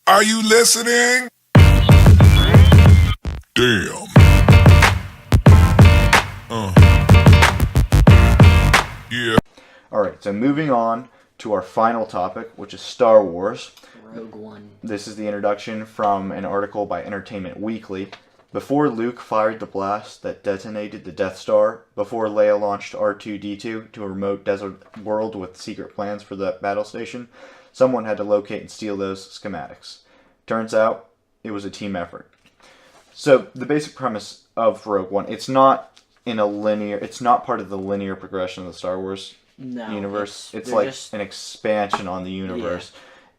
Are you listening? Damn. Yeah. Alright, so moving on to our final topic, which is Star Wars. Rogue One. This is the introduction from an article by Entertainment Weekly. Before Luke fired the blast that detonated the Death Star, before Leia launched R2-D2 to a remote desert world with secret plans for the battle station, someone had to locate and steal those schematics. Turns out, it was a team effort. So, the basic premise of Rogue One, it's not part of the linear progression of the Star Wars universe. It's like an expansion on the universe.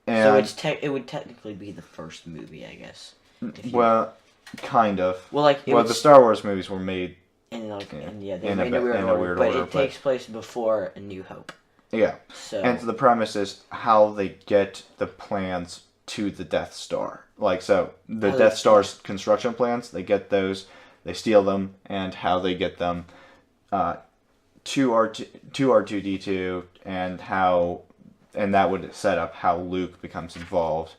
Yeah. And so it would technically be the first movie, I guess. Well, kind of. Well, the Star Wars movies were made they were made in a weird order, but it takes place before A New Hope. Yeah. So the premise is how they get the plans to the Death Star. The Death Star's construction plans, they get those, they steal them, and how they get them to R2-D2, and that would set up how Luke becomes involved,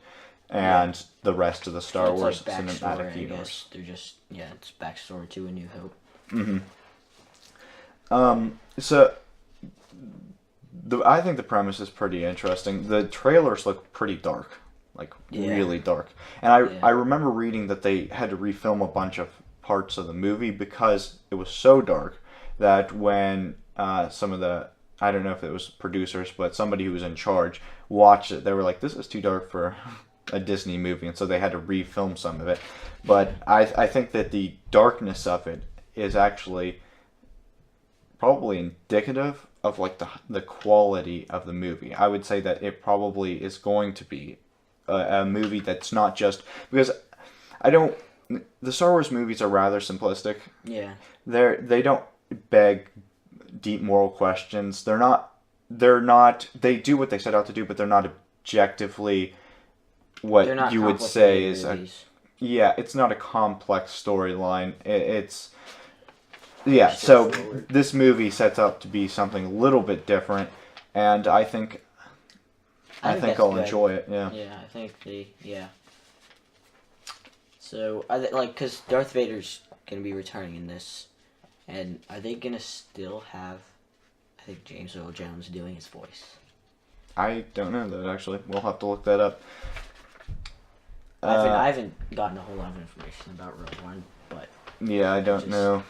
and the rest of the Star Wars cinematic universe. They're just it's backstory to A New Hope. I think the premise is pretty interesting. The trailers look pretty dark, really dark. And I remember reading that they had to refilm a bunch of parts of the movie because it was so dark that when some of the, I don't know if it was producers, but somebody who was in charge watched it, they were like, this is too dark for a Disney movie, and so they had to refilm some of it. But I think that the darkness of it is actually probably indicative of the quality of the movie. I would say that it probably is going to be a movie that's not just because the Star Wars movies are rather simplistic. Yeah. They don't beg deep moral questions. They do what they set out to do, but they're not objectively what you would say is it's not a complex storyline. So this movie sets out to be something a little bit different, and I think I'll enjoy it. Yeah. Yeah, I think So because Darth Vader's gonna be returning in this, and are they gonna still have, I think, James Earl Jones doing his voice? I don't know that actually. We'll have to look that up. I haven't gotten a whole lot of information about Rogue One, but yeah, I don't know.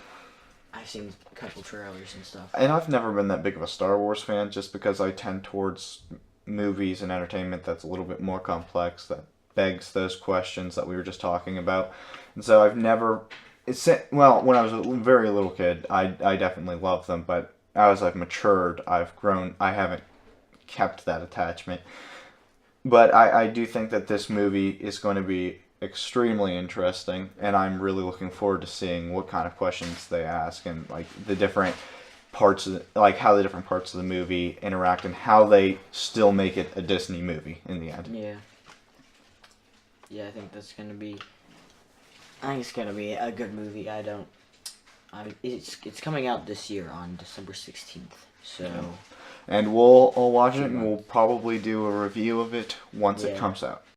I've seen a couple trailers and stuff. And I've never been that big of a Star Wars fan, just because I tend towards movies and entertainment that's a little bit more complex, that begs those questions that we were just talking about. And so I've never... when I was a very little kid, I definitely loved them, but as I've matured, I've grown, I haven't kept that attachment. But I do think that this movie is going to be extremely interesting, and I'm really looking forward to seeing what kind of questions they ask, and the different parts of how the different parts of the movie interact, and how they still make it a Disney movie in the end. I think it's gonna be a good movie. It's coming out this year on December 16th. So and we'll watch it, and we'll probably do a review of it once it comes out.